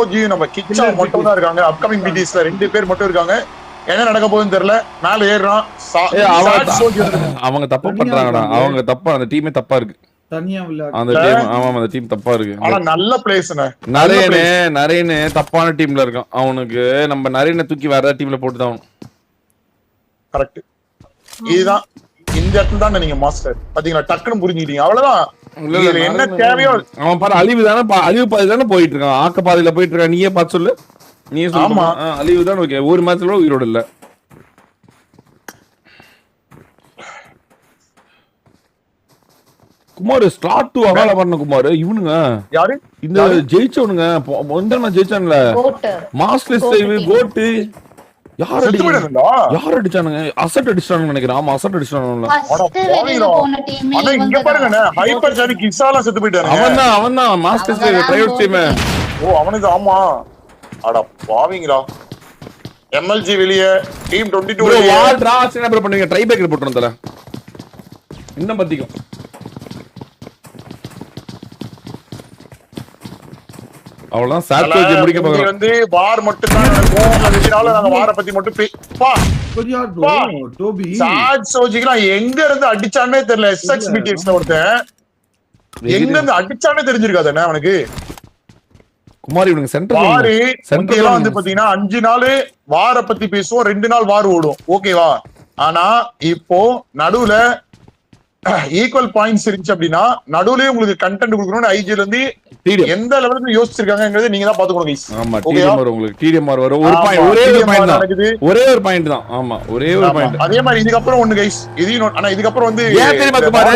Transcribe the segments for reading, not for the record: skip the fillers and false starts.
நம்ம கிச்சா மட்டும் தான் இருக்காங்க. அப்கமிங் பிடிஸ்ல 2 பேர் மட்டும் இருக்காங்க. என்ன நடக்க போகுதுன்னு தெரியல. மேல ஏறுறான். அவங்க தப்பு பண்றாங்கடா. அவங்க தப்பா, அந்த டீமே தப்பா இருக்கு. தனியா அந்த டீம், ஆமா அந்த டீம் தப்பா இருக்கு. ஆனா நல்ல பிளேஸ்னே. நரேனே தப்பான டீம்ல இருக்கான். அவனுக்கு நம்ம நரேனை தூக்கி வேற டீம்ல போட்டு தான். கரெக்ட். இதுதான் இந்த இடத்துல தான் நீங்க மாஸ்டர் பாத்தீங்களா, டக்குன்னு புரிஞ்சுக்கிட்டீங்க. அவ்வளவுதான். என்ன தேவையோ அவன் பாரு, அழிவு பாதை தானே போயிட்டு இருக்கான். ஆக்க பாதையில போயிட்டு இருக்கான். நீயே பார்த்து சொல்லு, நீயே சொல்லு. அழிவு தான். ஓகே, ஒரு மேட்ச்ல கூட உயிரோடு இல்ல. குமார் ஸ்டார்ட் டு அகால பண்ண குமார். இவனுங்க யாரு இந்த ஜெயிச்சவனுங்க ஒன்றா ஜெயிச்சான்ல மாஸ்டர் சேவ் கோட்டு. யார் அடிச்சானுங்க? அசட் அடிச்சானுங்க நினைக்கிறேன். ஆமா அசட் அடிச்சானுங்க. ஆனா இங்க பாருங்க, ஹைப்பர் ஜானி கிசாலா செத்து போயிட்டாங்க. அவன்தான் மாஸ்டர் சேவ் பிரைவேட் டீம். ஓ அவனுக்கு. ஆமா அட பாவீங்களா. எம்எல்ஜி வெளியே, டீம் 22 வெளியே. வால் டிராஸ் என்ன பண்ணுவீங்க? ட்ரை பேக்கர் போட்டுறோம் தல. இன்னும் பத்திக்கும். அவ்வளவுதான். சாட்ஜி முடிக்க போறோம். வந்து வார் மட்டும் தான் நடக்கும். அதனால நாங்க வார பத்தி மட்டும் பா டோபி சாட்ஜிக்குலாம் எங்க இருந்து அடிச்சானே தெரியல. எஸ்எக்ஸ் பிடிஎக்ஸ்ல ஒருத்தன் எங்க இருந்து அடிச்சானே தெரிஞ்சிருக்காதே அவனுக்கு. குமார் இவனுக்கு சென்ட்ரல் வந்து பாத்தீங்கன்னா 5 நாள் வார பத்தி பேசுவோம், 2 நாள் வார் ஓடும். ஓகேவா? ஆனா இப்போ நடுவுல ஈக்குவல் பாயிண்ட்ஸ் இருந்துச்சு அப்படின்னா நடுவுலயே உங்களுக்கு கண்டென்ட் கொடுக்கணும்னு ஐஜில இருந்து எந்த லெவலுக்கு யோசிச்சிருக்காங்கங்கறதை நீங்க தான் பாத்துக்கணும் கைஸ். ஆமா டிடிஎம்ஆர் உங்களுக்கு டிடிஎம்ஆர் வரும். ஒரு பாயிண்ட், ஒரே ஒரு பாயிண்ட் தான். ஆமா ஒரே ஒரு பாயிண்ட். அதே மாதிரி இதுக்கு அப்புறம் ஒன்னு கைஸ், இதையும் ஆனா இதுக்கு அப்புறம் வந்து ஏன் தெரியுமா குமார்?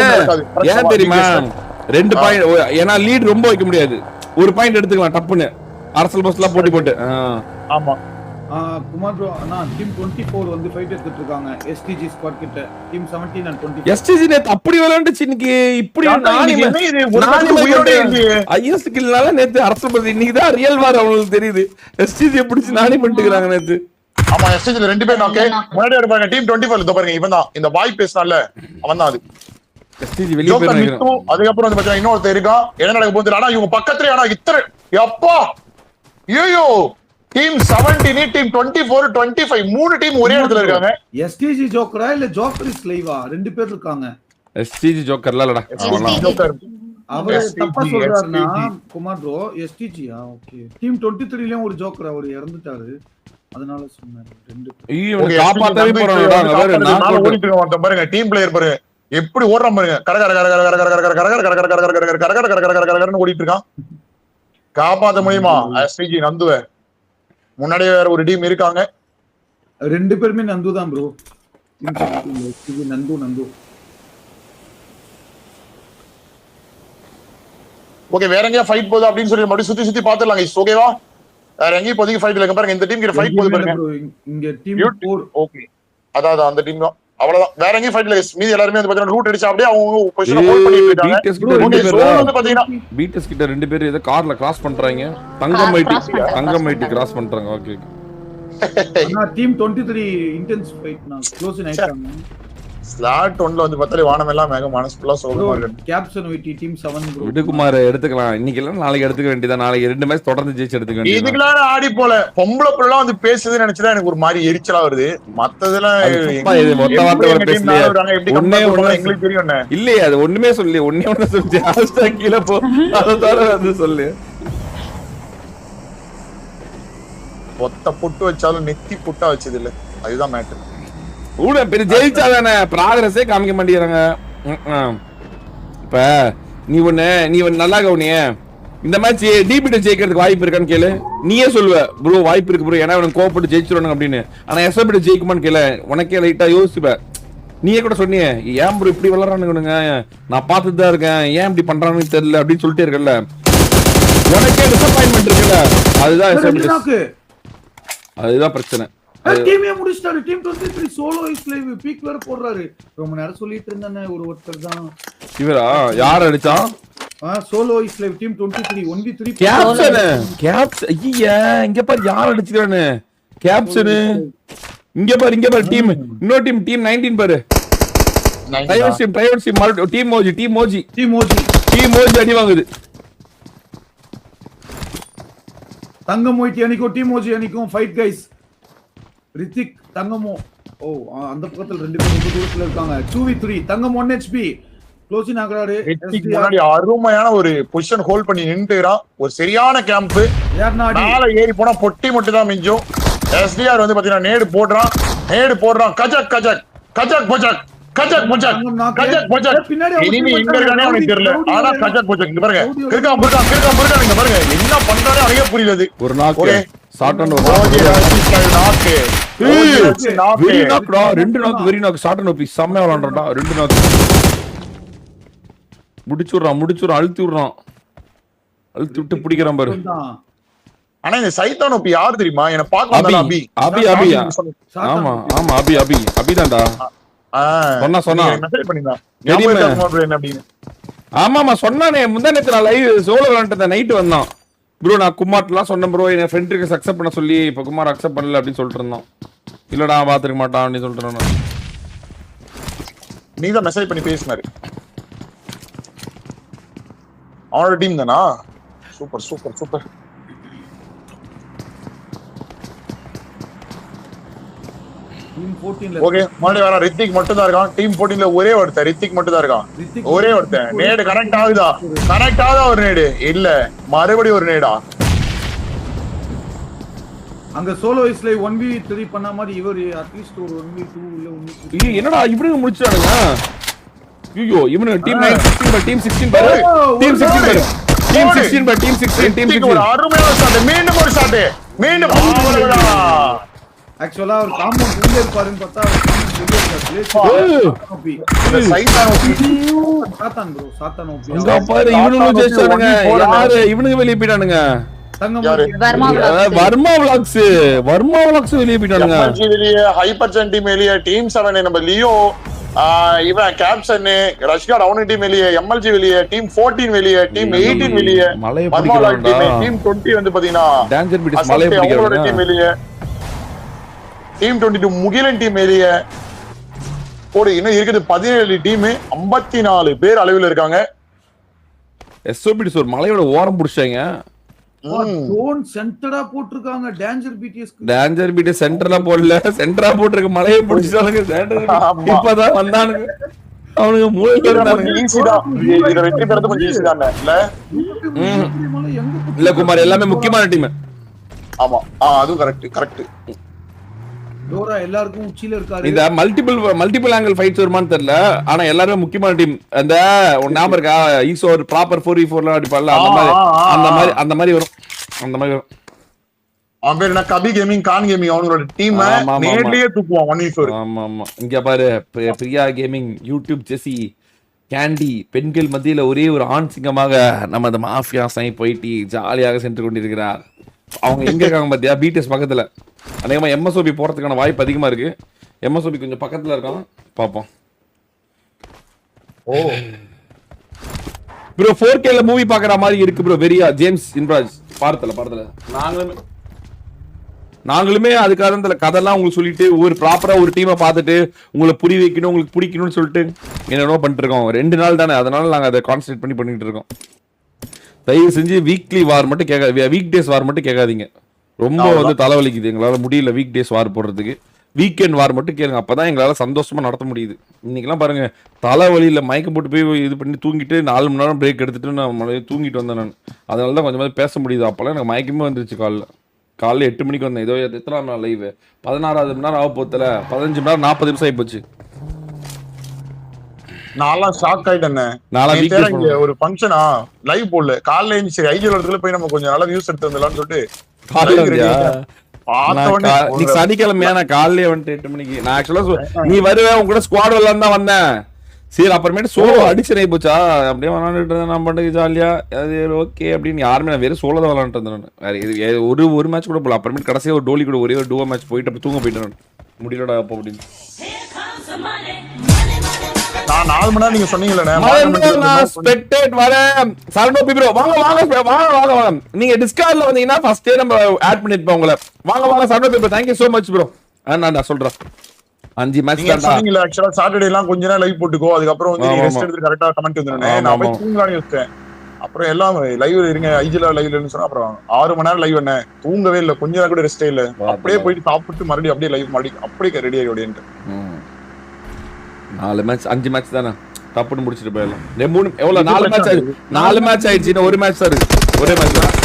ஏன் தெரியுமா? 2 பாயிண்ட். ஏன்னா லீட் ரொம்ப வைக்க முடியாது. ஒரு பாயிண்ட் எடுத்துக்கலாம் டப்புன்னு அரசல் பஸ்லாம் போட்டு. ஆமா குமார் ப்ரோ. அண்ணா டீம் 24 வந்து ஃபைட் எடுத்துட்டு இருக்காங்க எஸ்டிஜி ஸ்குவாட் கிட்ட. டீம் 17 and 20 எஸ்டிஜி நேத்து அப்படி விளையாண்டுச்சு. இன்னைக்கு இப்படி ஐஎஸ் ஸ்கில்னால நேத்து அரசல் பஸ். இன்னைக்கு தான் ரியல் வார் அவங்களுக்கு தெரியுது. எஸ்டிஜி பிடிச்சி நானே பண்ணிட்டுறாங்க நேத்து. ஆமா எஸ்டிஜி 2 பேர் நாக்கே முன்னாடி இருப்பாங்க. டீம் 24 இதோ பாருங்க, இவன் தான் இந்த வாய் பேசனால அவன் தான் அது. எஸ்டிஜி வெளிய போய் நினைக்கிறேன். அதுக்கு அப்புறம் வந்து பாத்தீங்கன்னா இன்னொருத்தர் இருக்கான். என்ன நடக்க போகுது? ஆனா இவங்க பக்கத்துலயே ஆனா இத்தனை அப்பா ஐயோ டீம் 17 டீம் 24 25 மூணு டீம் ஒரே இடத்துல இருக்காங்க. எஸ்டிஜி ஜோக்கரா இல்ல ஜோக்கர் இஸ் லைவா? 2 பேர் இருக்காங்க. எஸ்டிஜி ஜோக்கர்ல இல்லடா. ஜோக்கர் அவர் தப்பா சொல்றாருன்னா குமார் ப்ரோ எஸ்டிஜியா? ஓகே. டீம் 23 லயும் ஒரு ஜோக்கர் அவர் இறந்துட்டாரு. அதனால சொன்னாரு 2 பேர். இவங்க காப்பாத்தவே போறாங்கடா. நான் ஓடிட்டு இருக்கேன் பாருங்க. டீம் பிளேயர் பாருங்க எப்படி ஓடுறான் பாருங்க. கரகரன்னு ஓடிட்டு இருக்கான். காப்பாத்த முடியுமா எஸ்டிஜி நந்துவ? முன்னாடியே வேற ஒரு டீம் இருக்காங்க. 2 பேருமே நந்து தான் ப்ரோ. நந்து ஓகே. வேற எங்கயா ஃபைட் போகுது அப்படின்னு சொல்லி மறுபடியும் சுத்தி பாத்துடலாம் கைஸ். ஓகேவா? வேற எங்கேயும் இப்போதைக்கு ஃபைட் இல்ல பாருங்க. இந்த டீம் கிட்ட ஃபைட் போகுது பாருங்க. இங்க டீம் 4. ஓகே அதான் அந்த டீம் தான். அவ்வளவுதான். வேற எங்கேயும் ஃபைட் இல்ல கைஸ். மீதி எல்லாரும் வந்து பாத்தீங்கன்னா ரூட் அடிச்சு அப்படியே அவங்க பொசிஷனை ஹோல்ட் பண்ணிட்டு இருக்காங்க. வந்து பாத்தீங்கன்னா பீட்டஸ் கிட்ட 2 பேர் ஏதோ கார்ல கிராஸ் பண்றாங்க. தங்கமைட்டி கிராஸ் பண்றாங்க. ஓகே. ஆனா டீம் 23 இன்டென்ஸ் ஃபைட் நான் க்ளோஸ் ஆயிட்டாங்க. ஸ்லாட் 1ல வந்து பார்த்தாலே வானம் எல்லாம் மேக மனசுக்குள்ள சோகமா இருக்கு. கேப்சன் வைட்டி டீம் 7 ப்ரோ. விடுகுமார் எடுத்துக்கலாம். இன்னைக்கு இல்ல நாளைக்கு எடுத்துக்க வேண்டியதா. நாளைக்கு 2 மேட்ச் தொடர்ந்து ஜெயிச்சு எடுத்துக்க வேண்டியது. இதுக்குலாம் ஆடி போல பொம்பளை புள்ளலாம் வந்து பேசுதுன்னு நினைச்சா எனக்கு ஒரு மாதிரி எரிச்சலா வருது. மத்ததெல்லாம் மொத்த வார்த்தை பேசலையே. எங்களுக்கு தெரியும் இல்லையே. அது ஒண்ணுமே சொல்லி ஒண்ணே சொல்லி ஹாஷ்டாக் கீழ போ. அதனால வந்து சொல்லு. ஒத்த புட்டு வச்சாலும் நெத்தி புட்டா வச்சது இல்ல. அதுதான் மேட்டர். கூட பெரிய ஜெயிச்சாதானே ப்ராக்ரஸே காமிக்க மாட்டேங்கிறாங்க. இப்ப நீ ஒன்னு நல்லா கவனிய. இந்த மேட்ச் டிபிட்ட ஜெயிக்கிறதுக்கு வாய்ப்பு இருக்கான்னு கேளு. நீயே சொல்லுவ ப்ரோ வாய்ப்பு இருக்கு ப்ரோ, ஏன்னா அவனுக்கு கோவப்பட்டு ஜெயிச்சிருவானுங்க அப்படின்னு. ஆனா எஸ்எபிட்ட ஜெயிக்குமான்னு கேளு, உனக்கே லைட்டா யோசிப்ப. நீயே கூட சொன்னியே ஏன் ப்ரோ இப்படி விளையாடுறானுங்க, நான் பார்த்துட்டு தான் இருக்கேன், ஏன் இப்படி பண்றாங்கன்னு தெரியல அப்படின்னு சொல்லிட்டே இருக்கல. உனக்கே டிசப்பாயின்மெண்ட் இருக்குல்ல. அதுதான் பிரச்சனை. டீமே முடிச்சிட்டாரு. Team 23 solo is live peak வேற போடுறாரு. ரொம்ப நேரம் சொல்லிட்டு இருந்தானே ஒருத்தர் தான். இவரா யார் அடிச்சான்? Solo is live team 23 1v3 caption. ஐயா இங்க பாரு யார் அடிச்சிரானே. கேப்சன் இங்க பாரு டீம். இன்னொரு டீம் 19 பாரு. பிரைவேட் டீம் மோஜி அடி வாங்குது. தங்கம் மொய்ட்டி அணிக்கும் டீமோஜி அணிக்கும் ஃபைட் கைஸ். ரித்திக் தங்கமோ அந்த பக்கத்துல 2 பேர் ரொம்ப தூரத்துல இருக்காங்க. 2v3 தங்கம் 1 HP க்ளோசிங் ஆகறாரு. முன்னாடி அருமையான ஒரு பொசிஷன் ஹோல்ட் பண்ணி நின்னுறான். ஒரு சரியான கேம்ப். மேல ஏறி போனா பொட்டி மட்டும் தான் மிஞ்சும். எஸ்டிஆர் வந்து பாத்தீங்கன்னா நேடு போடுறான். கஜக் பொஜக் இனிமே எங்க இருக்கானே அவனுக்கு தெரியல. ஆனா கஜக் பொஜக் இங்க பாருங்க. கிறுக்கான் இங்க பாருங்க. என்ன பண்றானே அவனுக்கே புரியல. ஒரு நாக்கு ஷார்ட் அண்ட் நாக்கு வெரி நாக்டா. 2 நாக்கு வெரி நாக்கு ஷார்ட் அண்ட் ஓபி செம்ம விளையாடுறான்டா. 2 நாக்கு முடிச்சுறான் அழுத்தி விட்டு பிடிக்கிறான் பாரு. ஆனா இந்த சைத்தான் ஓபி யார் தெரியுமா? என்ன பாக்க வந்தானே அபி. ஆமா அபி தான்டா. சொன்னா மெசேஜ் பண்ணிருந்தான். ஆமா சொன்னானே முந்தா நேத்து நான் லைவ் சோலோ விளையாண்டேன். நைட் வந்தான் ப்ரோ. நான் குமார்லாம் சொன்னேன் ப்ரோ, என் ஃப்ரெண்ட் ரிக்வெஸ்ட் அக்செப்ட் பண்ண சொல்லி. இப்ப குமார் அக்செப்ட் பண்ணல அப்படின்னு சொல்லிட்டு இருந்தான். இல்லடா பாத்துக்க மாட்டான் அப்படின்னு சொல்லிட்டு நீ தான் மெசேஜ் பண்ணி பேசினாரு. அவனோட டீம் தானா? சூப்பர். டீம் 14ல ஓகே மறுபடியும் வர ரித்திக் மட்டும் தான் இருக்கான். டீம் 14ல ஒரே ஒருத்தர் ரித்திக் மட்டும் தான் இருக்கான். ஒரே ஒருத்தன். நேடு கனெக்ட் ஆகுதா ஒரு நேடு இல்ல மறுபடியும் ஒரு நேடா. அங்க சோலோ வைஸ்ல 1v3 பண்ண மாதிரி இவர் அட்லீஸ்ட் ஒரு 1v2 இல்ல 1v3. என்னடா இவனுங்க முடிச்சானுங்க. ஐயோ இவனுங்க டீம் 9 16 டீம் 16 பாரு. டீம் 16 பாரு. டீம் 16 பாரு. டீம் 16 ஒரு அருமையான ஷாட். மீண்டும் ஒரு ஷாட். ஆக்சுவலா ஒரு காம்பவுண்ட் உள்ள இருப்பாருன்னு பார்த்தா சாத்தான் ஓபி. இங்க பாரு இவனுங்க ஜெயிச்சானுங்க. யாரு இவனுங்க வெளிய போய்டானுங்க. வர்மா vlogs வெளிய போய்டானுங்க. ஹைப்பர் ஜென் டீம் வெளிய. டீம் 7 நம்ம லியோ இவன் கேப்சன் ரஷ்கார்ட் அவன் டீம் வெளிய. எம்எல்ஜி வெளிய. டீம் 14 வெளிய. டீம் 18 வெளிய. டீம் 20 வந்து பாத்தீங்கன்னா டான்ஜர் பீட்ஸ் மலைய பிடிக்கிறாங்க. டீம் வெளிய. டீம் 22 முகிலன் டீம் வெளிய. போடு இன்னும் இருக்குது 17 டீம். 54 பேர் அளவில் இருக்காங்க. எஸ்ஓபிடிஸ் ஒரு மலையோட ஓரம் புடிச்சாங்க. ஜோன் சென்டரா போட்டுருக்காங்க. டேஞ்சர் பீட்ஸ் சென்டரா போடல. சென்டரா போட்டுருக்க மலையை புடிச்சானுங்க. இப்பதான் வந்தானுங்க. அவனுக்கு மூளையில இருந்தானுங்க. ஈஸிடா இத வெற்றி பெறது கொஞ்சம் ஈஸி தானே இல்ல குமார் எல்லாமே முக்கியமான டீம். ஆமா அதுவும் கரெக்ட். டோரா எல்லாருக்கும் உச்சில இருக்காரு. இந்த மல்டிபிள் ஆங்கிள் ஃபைட்ஸ் வருமான்னு தெரியல. ஆனா எல்லாரும் முக்கியமான டீம். அந்த ஞாபகம் இருக்கா ஈசோ ஒரு ப்ராப்பர் 4v4ல அடிப்பால அந்த மாதிரி வரும். அவன் பேர் என்ன கபி கேமிங் கான் கேமிங் அவங்களோட டீம் நேர்லயே தூக்குவான் 1v4. ஆமா இங்க பாரு பிரியா கேமிங் யூடியூப் ஜெசி கேண்டி பெண்கள் மத்தியில ஒரே ஒரு ஆண் சிங்கமாக நம்ம அந்த மாஃபியா சை போயிட்டு ஜாலியாக சென்று கொண்டிருக்கிறார். அவங்க எங்க இருக்காங்க பாத்தியா? பிடிஎஸ் பக்கத்துல. அநேகமா எம்எஸ்ஓபி போறதுக்கான வாய்ப்பு அதிகமா இருக்கு. எம்எஸ்ஓபி கொஞ்சம் பக்கத்துல இருக்கான். பாப்போம். ப்ரோ 4Kல மூவி பாக்குற மாதிரி இருக்கு ப்ரோ. வெரியா ஜேம்ஸ் இன்ராஜ் பார்த்தல நாங்களுமே அதுக்காக கதைலாம் உங்களுக்கு சொல்லிட்டு ஒரு ப்ராப்பரா ஒரு டீமை பார்த்துட்டு உங்களை புரிய வைக்கணும் உங்களுக்கு பிடிக்கணும்னு சொல்லிட்டு என்னென்னோ பண்ணிட்டு இருக்கோம். 2 நாள் தானே, அதனால நாங்க அதை கான்சன்ட்ரேட் பண்ணிட்டு இருக்கோம். தயவு செஞ்சு வீக்லி வார் மட்டும் வீக் டேஸ் வார் மட்டும் கேட்காதீங்க. ரொம்ப வந்து தலைவலிக்குது. எங்களால முடியல வீக் டேஸ் வார் போடுறதுக்கு. வீக்கெண்ட் வார் மட்டும் கேளுங்க. அப்பதான் எங்களால சந்தோஷமா நடத்த முடியுது. இன்னைக்கெல்லாம் பாருங்க தலைவலியில மயக்கம் போட்டு போய் இது பண்ணி தூங்கிட்டு 4 மணி நேரம் பிரேக் எடுத்துட்டு நான் தூங்கிட்டு வந்தேன் நான். அதனால தான் கொஞ்சம் பேச முடியுது. அப்பெல்லாம் எனக்கு மயக்கமே வந்துருச்சு. காலைல 8 மணிக்கு வந்தேன். ஏதோ எத்தனாம் நாள் லைவ் 16வது மணி நேரம் ஆக போத்துல 15 மணி நேரம் 40 நிமிஷம் ஆயிப்போச்சு. நான்லாம் ஷாக் ஆயிட்டேன். ஒரு ஃபங்க்ஷனா லைவ் போடல. காலைல எழுந்து ஐஜிஎல் இடத்துல போய் நம்ம கொஞ்சம் நல்லா நியூஸ் எடுத்து வந்துடலாம்னு சொல்லிட்டு நீ சனிக்கிழமையா நான் காலையிலே வந்துட்டு 8 மணிக்கு. நான் ஆக்சுவலா நீ வருவேன் உங்க கூட ஸ்குவாட் வரலாம் தான் வந்தேன். சரி அப்புறமேட்டு சோலோ அடிச்சு போச்சா அப்படியே விளாண்டுட்டு இருந்தேன். நான் பண்ணுறது ஜாலியா அது ஓகே அப்படின்னு. யாருமே நான் வெறும் சோலோ தான் விளாண்டுட்டு இருந்தேன். வேற இது ஒரு மேட்ச் கூட போல. அப்புறமேட்டு கடைசியாக ஒரு டோலி கூட ஒரே ஒரு டூவா மேட்ச் போயிட்டு அப்படி தூங்க போயிட்டேன். முடியலடா அப்போ அப்படின்னு. நான் 4 மணி நேரம் நீங்க சொன்னீங்களே நீங்க டிஸ்கார்ட்ல வந்தீங்கன்னா ஃபர்ஸ்டே நம்ம ஆட் பண்ணிருப்போம் உங்களை. வாங்க சரவண பீப்ரோ thank you so much bro. நான் சொல்றேன் 5 மேட்ச் தான் சொன்னீங்களா. ஆக்சுவலா சாட்டர்டே எல்லாம் கொஞ்ச நேரம் லைவ் போட்டுக்கோ. அதுக்கு அப்புறம் வந்து ரெஸ்ட் எடுத்து கரெக்ட்டா கமெண்ட் வந்துறேன். நான் போய் தூங்கலாம்னு யோசிச்சேன். அப்புறம் எல்லாம் லைவ் இருங்க ஐஜில லைவ்லன்னு சொன்னா அப்புறம் 6 மணி நேரம் லைவ் என்ன தூங்கவே இல்லை, கொஞ்ச நேரம் கூட ரெஸ்டே இல்ல, அப்படியே போயிட்டு சாப்பிட்டு மறுபடியும் அப்படியே லைவ் மறுபடியும் அப்படியே ரெடி ஆகி ஓடிட்டு. 4 மேட்ச் 5 மேட்ச் தானே டப்புன்னு முடிச்சிட்டு போயிடலாம். 3 எவ்வளவு 4 மேட்ச் ஆயிடுச்சு, 4 மேட்ச் ஆயிடுச்சு, இன்னும் 1 மேட்ச் தான் இருக்கு, ஒரே மேட்ச் தான்.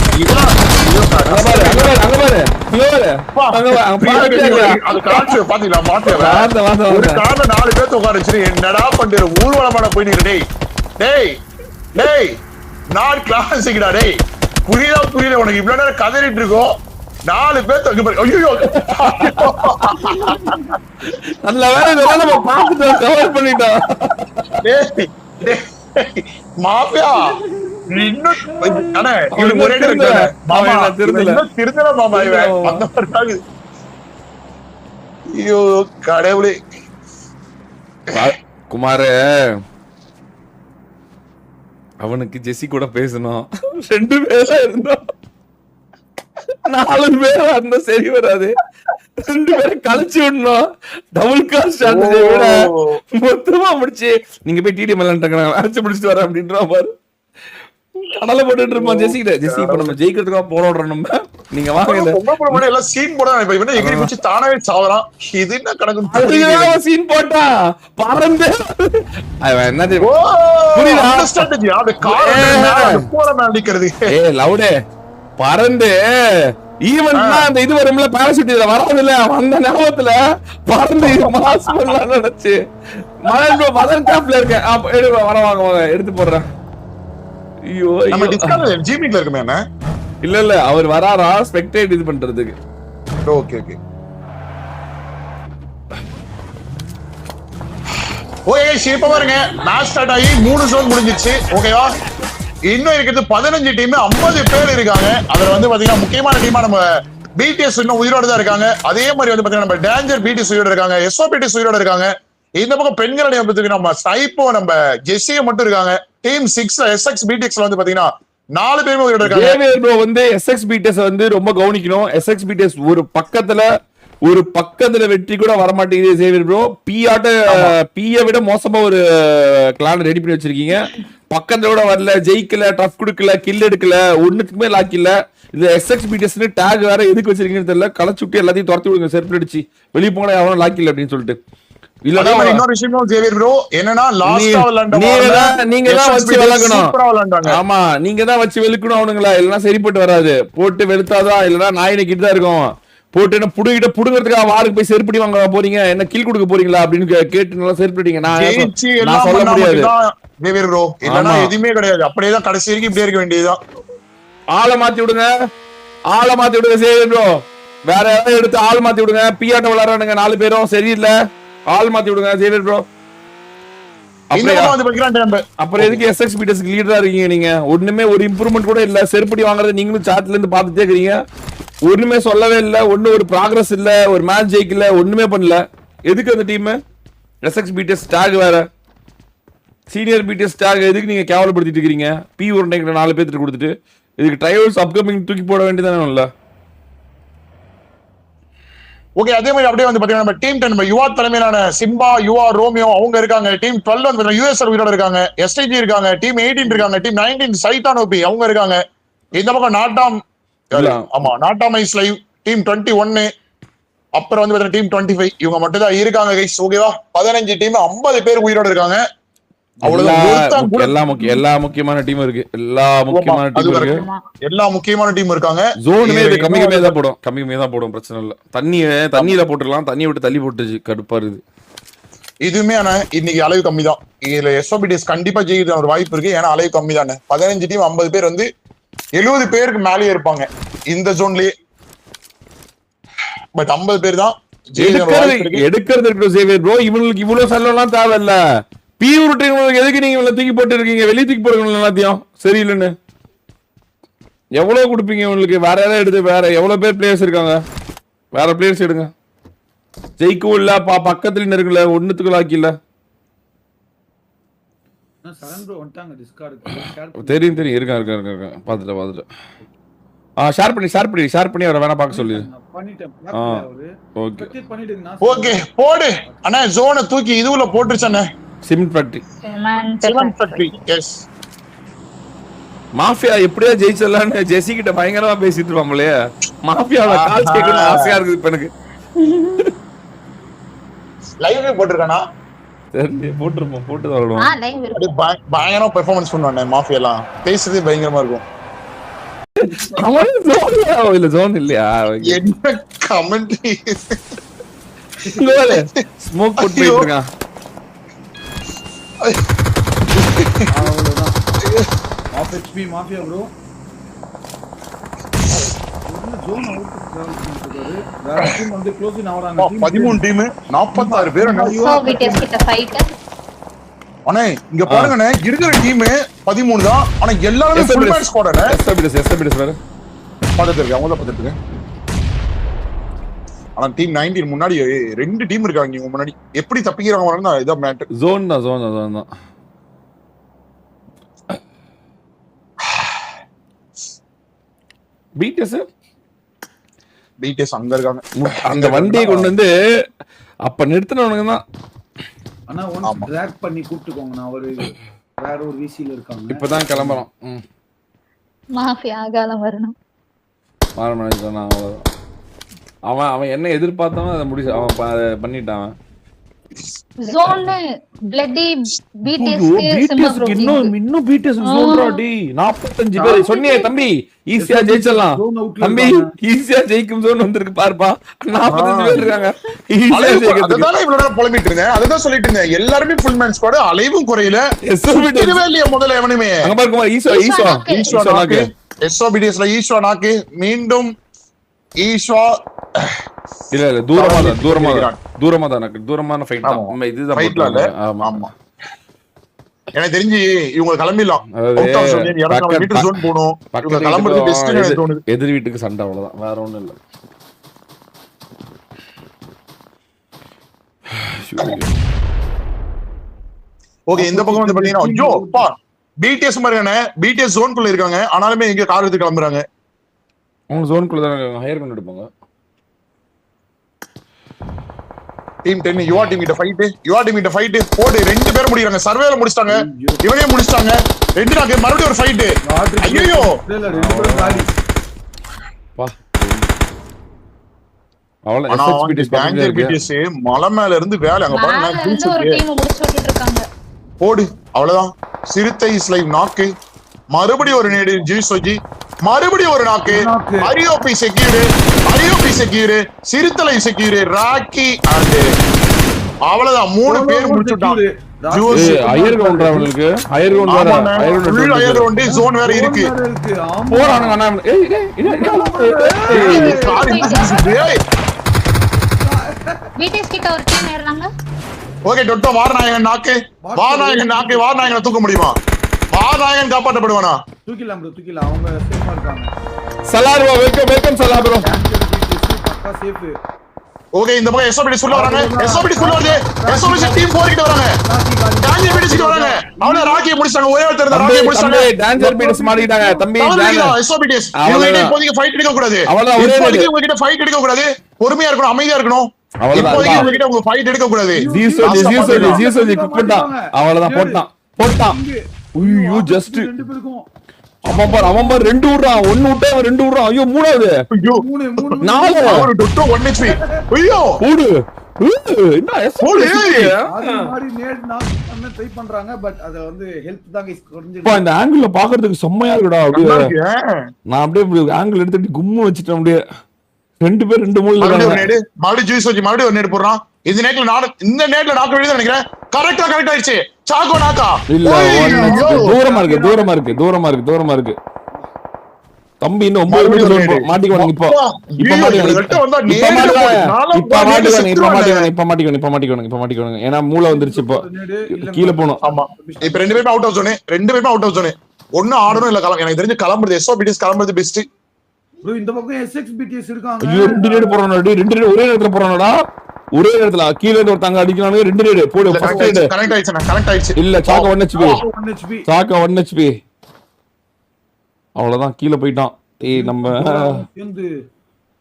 என்னடா பண்ற ஊர்வலமான போயிட்டு டேய் டேய் டேய் நான் கிளாசிக்கடா டேய் புரியல உனக்கு இவ்வளவு நேரம் கதறிட்டு இருக்கோம். 4 பேர் ஐயோ நல்ல வேலை நம்ம பார்த்துட்டு கவர் பண்ணிட்டோம். மாப்பியா இன்னும் ஒரே திருந்தல மாமா அந்த மாதிரி. ஐயோ கடவுளே குமார அவனுக்கு ஜெசி கூட பேசணும், 2 பேரா இருந்தோம், 4 பேரா இருந்தா சரி வராது, 2 பேரை கழிச்சு விடணும். டபுள் கால் ஸ்ட்ராட்டஜி விட மொத்தமா முடிச்சு நீங்க போய் டிடி மல்லான்ட்டாங்க அரைச்சு முடிச்சுட்டு வர அப்படின்ற பாரு கடலை போட்டுட்டு இருப்போம். ஜெசி இப்ப நம்ம ஜெயிக்கிறதுக்காக போராடுறோம் நம்ம, நீங்க வாங்க எல்லாம் சீன் போட எகிரி குச்சி தானவே சாவறான். இது என்ன கணக்கு சீன் போட்டா பறந்து என்ன லவுடே பறந்து ஈவன் அந்த இது வரும்ல பாராசூட் இதுல வராதுல்ல, அந்த ஞாபகத்துல பறந்து மாசம் நினைச்சு மதன் கேப்ல இருக்கேன் வர வாங்க எடுத்து போடுறேன். ஐயோ ஜிமிக்ல இருக்குமே என்ன இல்ல அவர் வராரா ஸ்பெக்டேட் இது பண்றதுக்கு. ஓகே ஓகே ஓகே இப்ப பாருங்க மேட்ச் ஸ்டார்ட் ஆகி 3 ஜோன் முடிஞ்சிச்சு. ஓகேவா, இன்னும் இருக்கிறது 15 டீம், 50 பேர் இருக்காங்க. அதுல வந்து பாத்தீங்கன்னா முக்கியமான டீமா நம்ம பிடிஎஸ் இன்னும் உயிரோட தான் இருக்காங்க. அதே மாதிரி வந்து பாத்தீங்கன்னா நம்ம டேஞ்சர் பிடிஎஸ் உயிரோட இருக்காங்க, எஸ்ஓபிடிஎஸ் உயிரோட இருக்காங்க. இந்த பக்கம் பெண்கள் அணி வந்து நம்ம ஸ்னைப்போ நம்ம ஜெஸ்ஸியோ மட்டும் இருக்காங்க. டீம் 6 எஸ்எக்ஸ் பிடிஎக்ஸ்ல வந்து பாத்தீங்கன்னா 4 பேருமே உயிரோட இருக்காங்க. ஜேவியர் ப்ரோ வந்து எஸ்எக்ஸ் பிடிஎஸ் வந்து ரொம்ப கவனிக்கணும். எஸ்எக்ஸ் பிடிஎஸ் ஒரு பக்கத்துல வெற்றி கூட வர மாட்டேங்குது. ஜேவியர் ப்ரோ பிய விட மோசமா ஒரு கிளான் ரெடி பண்ணி வச்சிருக்கீங்க. பக்கத்துல கூட வரல, ஜெயிக்கல, டஃப் கொடுக்கல, கில் எடுக்கல, ஒண்ணுக்குமே லாக் இல்ல. இது எஸ்எக்ஸ் பிடிஎஸ் டேக் வேற எதுக்கு வச்சிருக்கீங்கன்னு தெரியல. களைச்சுட்டு எல்லாத்தையும் துரத்தி விடுங்க, செருப்பு அடிச்சு வெளியே போனா அவனும் லாக் இல்ல அப்படின்னு சொல்லிட்டு. இன்னொரு விஷயம் ஜேவியர் ப்ரோ என்னன்னா நீங்க தான் வச்சு விளக்கணும். ஆமா நீங்க தான் வச்சு வெளுக்கணும் அவனுங்களா, இல்லன்னா சரிப்பட்டு வராது. போட்டு வெளுத்தாதான், இல்லன்னா நாய் நிக்கிட்டு தான் இருக்கும். போட்டு என்ன புடுங்கிறதுக்காக வாருக்கு போய் செருப்படி வாங்க போறீங்க, என்ன கில் கொடுக்க போறீங்களா அப்படின்னு கேட்டு நல்லா செருப்பிட்டீங்க. நான் சொல்ல முடியாது ஜேவியர் ப்ரோ, இல்லன்னா எதுவுமே கிடையாது. அப்படியேதான் கடைசி வரைக்கும் இப்படியே இருக்க வேண்டியதுதான். ஆளை மாத்தி விடுங்க ஜேவியர் ப்ரோ, வேற யாராவது எடுத்து ஆள் மாத்தி விடுங்க. பிஆட்ட விளையாடுறானுங்க 4 பேரும் சரியில்லை, ஆள் மாத்தி விடுங்க ஜேவியர் ப்ரோ. அப்புறம் எதுக்கு எஸ்எக்ஸ் பிடிஎஸ்க்கு லீடரா இருக்கீங்க நீங்க? ஒண்ணுமே ஒரு இம்ப்ரூவ்மெண்ட் கூட இல்ல. செருப்படி வாங்குறது நீங்களும் சாட்ல இருந்து பாத்துட்டே இருக்கீங்க, ஒண்ணுமே சொல்லவே இல்ல, ஒண்ணு ஒரு ப்ராக்ரஸ் இல்ல, ஒரு மேட்ச் ஜெயிக்கல, ஒண்ணுமே பண்ணல. எதுக்கு அந்த டீம் எஸ்எக்ஸ் பிடிஎஸ் டாக் வேற சீனியர் பிடிஎஸ் டாக் எதுக்கு நீங்க கேவலப்படுத்திட்டு இருக்கீங்க? பி உருண்டைக்கு 4 பேர்த்து கொடுத்துட்டு இதுக்கு ட்ரைவல்ஸ் அப்கமிங் தூக்கி போட வேண்டியதானே இல்ல? ஓகே, அதே மாதிரி அப்படியே வந்து பாத்தீங்கன்னா நம்ம டீம் 10 நம்ம யுவா தலைமையிலான சிம்பா, யுவா, ரோமியோ அவங்க இருக்காங்க. டீம் 12 வந்து யூஎஸ்ஆர் உயிரோட இருக்காங்க, எஸ்டிஜி இருக்காங்க, டீம் 18 இருக்காங்க, டீம் 19 சைட்டான் ஓபி அவங்க இருக்காங்க. இந்த பக்கம் நாட்டாம் ஐஸ் லைவ் டீம் 21, அப்புறம் வந்து பாத்தீங்கன்னா டீம் 25 இவங்க மட்டும் தான் இருக்காங்க கைஸ். ஓகேவா, 15 டீம் 50 பேர் உயிரோட இருக்காங்க. எல்லா முக்கியமான டீம் இருக்கு, எல்லா முக்கியமான டீம் இருக்காங்க. ஜோனுமே கம்மியா தான் போடும், பிரச்சனை இல்ல. தண்ணியில போட்டுடலாம், தண்ணியை விட்டு தள்ளி போட்டுச்சு கடுப்பா இருக்குது. இதுவுமே இன்னைக்கு அளவு கம்மி தான். இதுல எஸ்ஓபிடிஎஸ் கண்டிப்பா ஜெயிக்கிற ஒரு வாய்ப்பு இருக்கு, ஏன்னா அளவு கம்மி தானே. 15 டீம் 50 பேர் வந்து 70 பேருக்கு மேலேயே இருப்பாங்க இந்த ஜோன்லயே. பட் 50 பேர் தான் எடுக்கிறது ப்ரோ. இவங்களுக்கு இவ்வளவு செலவெல்லாம் தேவையில்ல. எதுக்கு நீங்க தூக்கி போட்டு இருக்கீங்க? வெளியே தூக்கி போடுங்க எல்லாத்தையும் சரியில்லைன்னு. எவ்வளவு கொடுப்பீங்க உங்களுக்கு? வேற ஏதாவது எடுத்து வேற எவ்வளவு பேர் பிளேயர்ஸ் இருக்காங்க, வேற பிளேயர்ஸ் எடுங்க. ஜெயிக்கவும் இல்ல, பக்கத்துல இருக்குல்ல, ஒண்ணுத்துக்கு ஆக்கில்ல. தெரியும் இருக்கான் பாத்துட்டேன். ஷேர் பண்ணி வர வேணா பாக்க சொல்லு. ஓகே போடு அண்ணா, ஜோனை தூக்கி இதுல போட்டுருச்சு அண்ணா. Cement factory. எஸ் மாஃபியா எப்படியா ஜெயிச்சிடலான்னு ஜெசி கிட்ட பயங்கரமா பேசிட்டு இருப்பாங்களே. மாஃபியாவோட கால் கேட்கணும்னு ஆசையா இருக்குது இப்ப எனக்கு. லைவ் போட்டுருக்கானா? சரி போட்டுருப்போம், போட்டு தான் பயங்கரமா பெர்ஃபார்மன்ஸ் பண்ணுவானே மாஃபியாலாம். பேசுறதே பயங்கரமா இருக்கும். இல்ல ஜோன் இல்லையா? என்ன கமெண்ட்ரி ஸ்மோக் போட்டு போயிட்டு இருக்கான். அவ்வளவுதான். Off HP mafia bro. ஜோன் அவுட் டிராவல் பண்ணிட்டாரு. வேற டீம் வந்து க்ளோஸ் இன் ஆவறாங்க. 13 டீம் 46 பேர். விட்டேஸ் கிட்ட ஃபைட். அண்ணே இங்க பாருங்கண்ணே, இருக்கிற டீம் 13 தான். ஆனா எல்லாரும் ஃபுல் மேட்ச் ஸ்குவாட் அண்ணே. எஸ்எபிடிஎஸ் வேற பாத்துட்டு இருக்கேன், அவங்கள பாத்துட்டு இருக்கேன். ஆனா டீம் 19 முன்னாடி 2 டீம் இருக்காங்க இவங்க முன்னாடி. எப்படி தப்பிக்கிறாங்க வரணும் இதான் மேட்டர். ஜோன் தான். பிடிஎஸ் அங்க இருக்காங்க. அந்த வண்டியை கொண்டு வந்து அப்ப நிறுத்தினவனுங்க தான். ஆனா ஒன்ஸ் டிராக் பண்ணி கூட்டிக்கோங்க. நான் ஒரு வேற ஒரு விசில இருக்காங்க. இப்பதான் கிளம்பறோம். மாஃபியா ஆகாலம் வரணும். மாரமணி சொன்னா அவன் என்ன எதிர்பார்த்தானோ அதை முடிச்சு அவன் பண்ணிட்டான். ஜோன் பிளட்டி பிடிஎஸ் இன்னும் பிடிஎஸ் ஜோன்ரா டி 45 பேர் சொன்னியே தம்பி. ஈஸியா ஜெயிச்சலாம் தம்பி, ஈஸியா ஜெயிக்கும் ஜோன் வந்திருக்கு பாருப்பா. 45 பேர் இருக்காங்க. அதுதான் இவ்வளவு நேரம் புலம்பிட்டு இருந்தேன். அதுதான் சொல்லிட்டு இருந்தேன். எல்லாருமே ஃபுல் மேன் ஸ்குவாட், அலைவும் குறையில. இல்லையா முதல்ல எவனுமே அங்க பாருங்க. எஸ்ஓபிடிஎஸ்ல ஈஸ்வா நாக்கு மீண்டும் ஈஸ்வா. இல்ல தூரமான ஃபைட் தான். நம்ம இதுதான் ஃபைட்ல. ஆமா எனக்கு தெரிஞ்சு இவங்க கிளம்பிடலாம். வீட்டு ஜோன் போணும். இவங்க கிளம்புறது பெஸ்ட்னு எனக்கு தோணுது. எதிர் வீட்டுக்கு சண்டை, அவ்வளவுதான், வேற ஒண்ணும் இல்ல. ஓகே இந்த பக்கம் வந்து பாத்தீங்கன்னா ஐயோ அப்பா பிடிஎஸ் மாதிரியான பிடிஎஸ் ஜோன்குள்ள இருக்காங்க. ஆனாலுமே இங்க கார் எடுத்து கிளம்புறாங்க. அவங்க ஜோன்குள்ள தான் ஹையர் கொண்டு எடுப்பாங்க. டீம் 10 யுவா டீம் கிட்ட ஃபைட் போடு. 2 பேர் முடியறாங்க. சர்வேல முடிச்சிட்டாங்க. இவனே முடிச்சிட்டாங்க. 2 நாக்கு மறுபடியும் ஒரு ஃபைட். ஐயோ இல்ல 2 பேரும் காலி. வா அவள எஸ்எபிடிஎஸ் மலை மேல இருந்து வேலை அங்க பாருங்க. ஒரு டீம் முடிச்சு விட்டுட்டு இருக்காங்க. போடு அவ்வளவுதான். சிறுத்தை ஸ்லைவ் நாக்கு. மறுபடியும் ஒரு நேடு ஜிசோஜி. மறுபடியும் ஒரு நாக்கு. அரியோபி செக்யூர் சிறுத்தலை செக்யூர் ராக்கி அண்ட் அவ்வளவுதான். 3 பேர் முடிச்சுட்டாங்க. ஹையர் கிரவுண்ட் அவங்களுக்கு. ஹையர் கிரவுண்ட் ஜோன் வேற இருக்கு. போறானுங்க அண்ணா. பிடிஎஸ் கிட்ட ஒரு டீம் ஏறறாங்க. ஓகே டொட்டோ வாரநாயகன் நாக்கு தூக்க முடியுமா? வாரநாயகன் காப்பாற்றப்படுவானா? தூக்கிலாம் அவங்க சேஃபா இருக்காங்க. Salaar welcome Salaar bro. பக்கா சேஃப். ஓகே இந்த பக்கம் எஸ்ஓபிடி சொல்ல வராங்க. எஸ்ஓபிடி டீம் 4 கிட்ட வராங்க. டான்ஜர் பிடிச்சிட்டு வராங்க. அவள ராக்கியை முடிச்சாங்க. ஒரே ஒருத்தர் தான் ராக்கியை முடிச்சாங்க. டான்ஜர் பிடிச்சு மாட்டிட்டாங்க தம்பி. எஸ்ஓபிடி இவங்க இப்போதைக்கு ஃபைட் எடுக்க கூடாது. இப்போதைக்கு உங்க கிட்ட ஃபைட் எடுக்க கூடாது. பொறுமையா இருக்கணும், அமைதியா இருக்கணும். இப்போதைக்கு உங்க கிட்ட உங்க ஃபைட் எடுக்க கூடாது. ஜிசோஜி குப்பிட்டான். அவ்வளவுதான் போட்டான். ஐயோ ஜஸ்ட் 2 பேருக்கும் அவன் பார் 2 விடுறான். 1 விட்டா 2 விடுறான். ஐயோ 3வது. ஐயோ 4 ஒரு டொட்டோ 1 HP. ஐயோ ஓடு. என்ன ஓடு. மாதிரி நேட் நான் பண்ண ட்ரை பண்றாங்க. பட் அத வந்து ஹெல்ப் தான் கைஸ் குறஞ்சிருக்கு. இப்போ இந்த ஆங்கிள்ல பாக்குறதுக்கு செம்மையா இருக்குடா. அப்படியே நான் அப்படியே ஆங்கிள் எடுத்துட்டு கும்மு வச்சிட்டேன். அப்படியே 2 பேர் 2 மூலைல இருக்காங்க. மறுபடியும் ஜூஸ் வச்சு மறுபடியும் ஒரு நேட் போடுறான். இந்த நேட்ல நாக்கு வெளிய நினைக்கிறேன். கரெக்ட்டா ஆயிடுச்சு. சாகோ நாக்கா இல்ல தூரமா இருக்கு. தம்பி இன்னும் 9 மீட்டர் மாட்டிக்குவாங்க. இப்ப மாட்டிக்குவாங்க. ஏன்னா மூளை வந்துருச்சு. இப்போ கீழே போகணும். ஆமா இப்ப 2 பேரும் அவுட் ஆஃப் ஜோன். ஒன்னும் ஆடணும் இல்ல. எனக்கு தெரிஞ்சு கிளம்புறது எஸ்ஓபிடிஎஸ் கிளம்புறது பெஸ்ட். ப்ரோ இந்த பக்கம் எஸ்எக்ஸ்பிடிஎஸ் இருக்காங்க. ஐயோ 2 நேடு போறானடா. 2 நேடு ஒரே நேரத்துல போறானடா. ஒரே நேரத்துல கீழ இருந்து ஒருத்தங்க அடிக்கறானே. 2 நேடு போடு. ஃபர்ஸ்ட் நேடு கனெக்ட் ஆயிடுச்சு. இல்ல சாக்க 1 HP. அவ்வளவுதான் கீழ போயிட்டான். நம்ம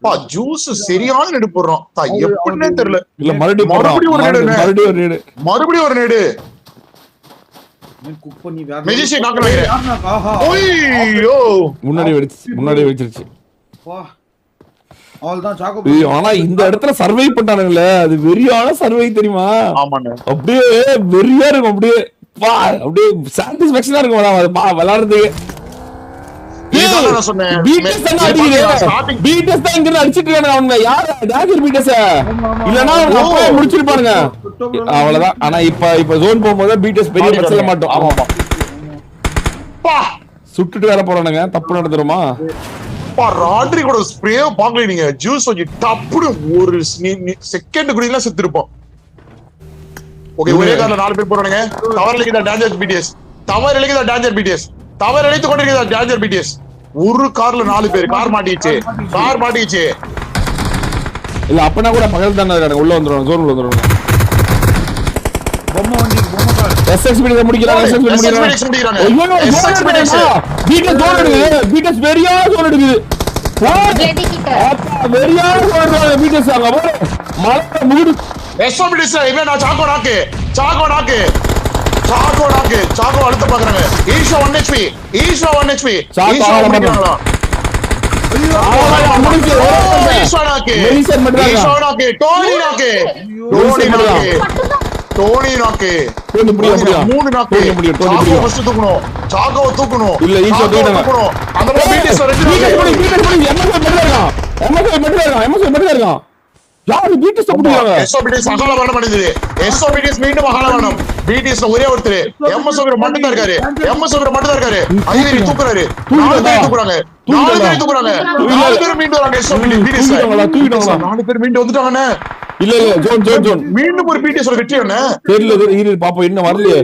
பா ஜூஸ் சரியான நேடு போடுறோம். எப்படினே தெரியல. இல்ல மறுபடியும் ஒரு நேடு. குக் பண்ணி வேற மெஜிஷியன் knock பண்ணிக்கிறேன். யாருன்னா ஆஹா ஓய்யோ முன்னாடி வெடிச்சிருச்சு. வா அவ்வளவுதான் சாக்கோ ஏய், ஆனா இந்த இடத்துல சர்வை பண்ணானுங்களே, அது வெறியான சர்வை தெரியுமா? ஆமாண்ணே. அப்படியே வெறியா இருக்கும். அப்படியே அப்படியே சாட்டிஸ்பேக்ஷனா இருக்கும் விளையாடுறதுக்கு. இதுதான் நான் சொன்னேன். பீட்டஸ் தான் அடிக்குது. பீட்டஸ் தான் இங்க இருந்து அடிச்சிட்டு இருக்கானுங்க அவங்க. யாரு டாகர் பீட்டஸ்? இல்லனா அவங்க அப்பவே முடிச்சிருப்பானுங்க. அவ்வளவுதான். ஆனா இப்ப ஜோன் போகும்போது பீட்டஸ் பெரிய பிரச்சனை மாட்டோம். ஆமா ஆமா. பா சுட்டுட்டு வேற போறானுங்க. தப்பு நடந்துருமா? பா ராட்ரி கூட ஸ்ப்ரே பாக்கல நீங்க. ஜூஸ் கொஞ்சம் டப்புனு ஒரு செகண்ட் குடியில செத்து இருப்போம். ஓகே ஒரே கார்ல 4 பேர் போறானுங்க. டவர் இலக்கிதா டேஞ்சர் பிடிஎஸ். டவர் இலக்கிதா டேஞ்சர் பிடிஎஸ். டவர் இழைத்து கொண்டிருக்கிறதா டேஞ்சர் பிடிஎஸ். ஒரு கார்ல 4 பேர். கார் மாட்டிச்சு. இல்ல அப்பனா கூட பக்கத்துல தான இருக்காங்க. உள்ள வந்துருவாங்க. ஜோன் உள்ள வந்துருவாங்க. பொம்மை வண்டி பொம்மை கார் SXP முடிக்கிறாங்க. முடிக்கிறாங்க. பீட்டஸ் ஜோன் எடுக்குது. பீட்டஸ் வெறியா ஜோன் எடுக்குது. பிளடி கிட்ட வெறியா ஜோன் எடுக்குது. பீட்டஸ் அங்க பாரு. மலை மூடு. எஸ்ஓபிடிஸ் இவன் நான் சாக்கோ நாக்கு அடுத்து பாக்குறாங்க. ஈஷா 1 HP. சாக்கோ முடிக்கிறாங்களா? டோனி நாக்கு. 3 நாக்கு. சாக்கோவை தூக்கணும். இல்ல ஈஷா தூக்கணும். அந்த மாதிரி பீட்டஸ் இருக்கான். யாரு பீட்டஸ் அப்படிங்க? எஸ்ஓபிடிஸ் அகால வரணம் பண்ணுது. எஸ்ஓபிடிஸ் மீண்டும் அகால வரணம். பிடிஎஸ்ல ஒரே ஒருத்தர் எம்எஸ்ஓபிர மட்டும் தான் இருக்காரு. ஐவரி தூக்குறாரு. 4 பேர் தூக்குறாங்க. 4 பேர் மீண்டும் வராங்க. எஸ்ஓபிடி பிடிஎஸ் தூக்கிட்டாங்களா? 4 பேர் மீண்டும் வந்துட்டாங்கண்ணே. இல்ல ஜோன் மீண்டும் ஒரு பிடிஎஸ் ஒரு வெற்றி அண்ணே. தெரியல பாப்போம் என்ன வரலையே.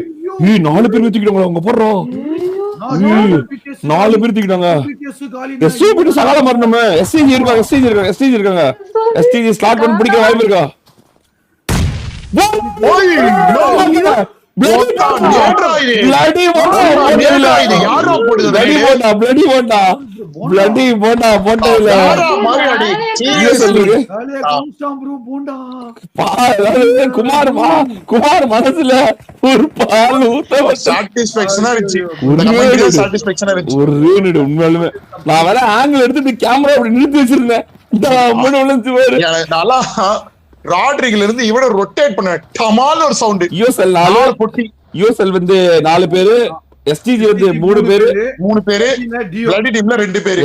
4 பேர் தூக்கிட்டாங்களா? அவங்க போடுறோம். 4 பேர் தூக்கிட்டாங்க. எஸ்ஓபிடி சகால மரணம். எஸ்டிஜி இருக்காங்க. எஸ்டிஜி ஸ்லாட் பண்ணி பிடிக்க வாய்ப்பு இருக்கா? குமார் மனசுல ஒரு பால் உண்மையாலுமே நான் வேற ஆங்கிள் எடுத்துட்டு கேமரா அப்படி நிறுத்தி வச்சிருந்தேன். ராட்ரிக்ல இருந்து இவனை ரொட்டேட் பண்ண டமால் ஒரு சவுண்ட். யூஎஸ்எல் வந்து 4 பேரு. எஸ்டிஜி வந்து 3 பேரு. பிளடி டீம்ல 2 பேரு.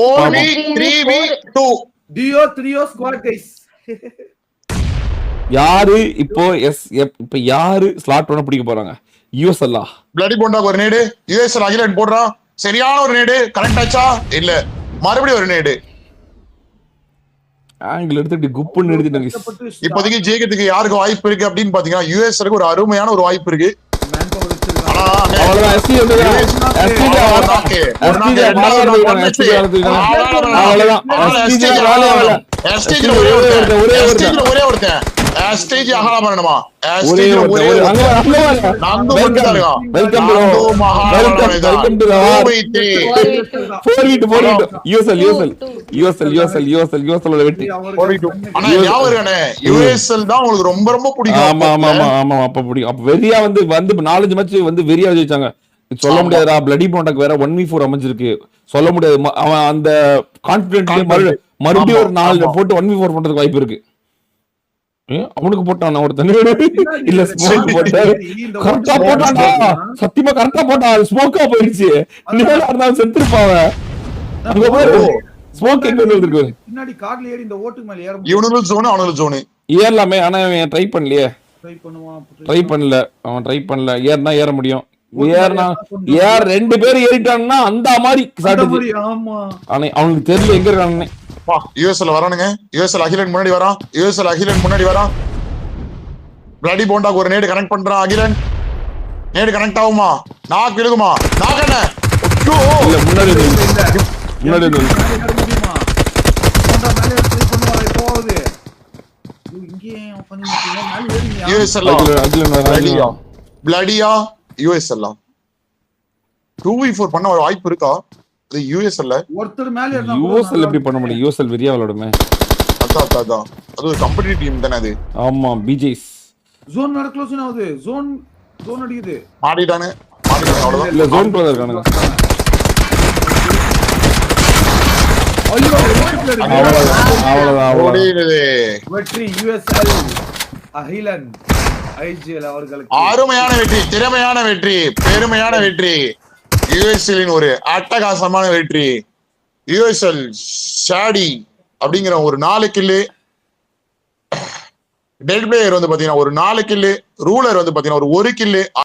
4v3v2 deo squad guys. யாரு இப்போ இப்ப யாரு ஸ்லாட் பண்ண பிடிக்க போறாங்க? யூஎஸ்எல் பிளடி போண்டா ஒரு நேடு. யூஎஸ்எல் அகிலன் போடுறான். சரியான ஒரு நேடு. கரெக்ட் ஆச்சா? இல்ல மறுபடியும் ஒரு நேடு. ஆங்கிள் எடுத்துட்டு குப்புன்னு எடுத்துட்டாங்க. இப்போதைக்கு ஜெயிக்கிறதுக்கு யாருக்கு வாய்ப்பு இருக்கு அப்படின்னு பாத்தீங்கன்னா யூஎஸ்க்கு ஒரு அருமையான ஒரு வாய்ப்பு இருக்கு. ஒரே ஒருத்தன் ரொம்ப ரொம்ப பிடிக்கும். வெறியா வந்து 4 மேட்ச் வந்து வெறியா ஜெயிச்சாங்க. சொல்ல முடியாதுடா. பிளடி போண்டாக்கு வேற 1v4 அமைஞ்சிருக்கு. சொல்ல முடியாது. அவன் அந்த கான்பிடென்ட்லயே மறுபடியும் ஒரு 4 போட்டு 1v4 பண்றதுக்கு வாய்ப்பு இருக்கு. அவனுக்கு போட்டான் ஒருத்தன். இல்ல ஸ்மோக் போட்டாரு. கரெக்டா போட்டான்டா. சத்தியமா கரெக்டா போட்டான். ஸ்மோக்கா போயிடுச்சு. இருந்தாலும் செத்துருப்பாவ. அங்க பாரு ஸ்மோக் எங்க வந்துருக்கு. பின்னாடி கார்ல ஏறி இந்த ஓட்டுக்கு மேல ஏற. இவனுக்கு ஜோன் அவனுக்கு ஜோன் ஏறலாமே. ஆனா அவன் ட்ரை பண்ணலையே. ட்ரை பண்ணல. அவன் ட்ரை பண்ணல. ஏறினா ஏற முடியும். ஏறினா 2 பேர் ஏறிட்டாங்கன்னா அந்த மாதிரி சாட்டுது. அவனுக்கு தெரியல எங்க இருக்கானே. யூஎஸ்எல் வரானுங்க. யூஎஸ்எல் அகிலன் முன்னாடி வரான். பிளடி போண்டாக்கு ஒரு நேடு கனெக்ட் பண்றான். அகிலன் நேடு கனெக்ட் ஆகுமா? நாக்கு விழுகுமா? நாக்கு என்ன? இல்ல முன்னாடி பிளடியா யூஎஸ்எல் 2v4 பண்ண ஒரு வாய்ப்பு இருக்கா? யூஎஸ்எல் ஒருத்தர் மேல இருந்தா யூஎஸ்எல் எப்படி பண்ண முடியும்? யூஎஸ்எல் வெறியா விளையாடுமே. அதான் அது ஒரு கம்பெடிட்டிவ் டீம் தானே அது. ஆமா பிஜேஸ் ஜோன் மேல க்ளோஸ் ஆகுது. ஜோன் அடிக்குது. மாடிட்டானே. அடிச்சிருக்காங்க அவ்வளவுதான். இல்ல ஜோன் ப்ளோ இருக்கானுங்க. ஐயோ ரெண்டு player. அவ்வளவுதான். ஓடிடுது. வெற்றி USL அகிலன் ஐஜிஎல் அவர்களுக்கு அருமையான வெற்றி, திறமையான வெற்றி, பெருமையான வெற்றி, யுஎஸ்எல்லின் ஒரு அட்டகாசமான வெற்றி. யுஎஸ்எல் ஷாடி அப்படிங்கிற ஒரு 4 கில்லு, டெட் பிளேயர் வந்து பாத்தீங்கன்னா ஒரு 4 கில்லு, ரூலர் வந்து பாத்தீங்கன்னா ஒரு 1 கில்லு.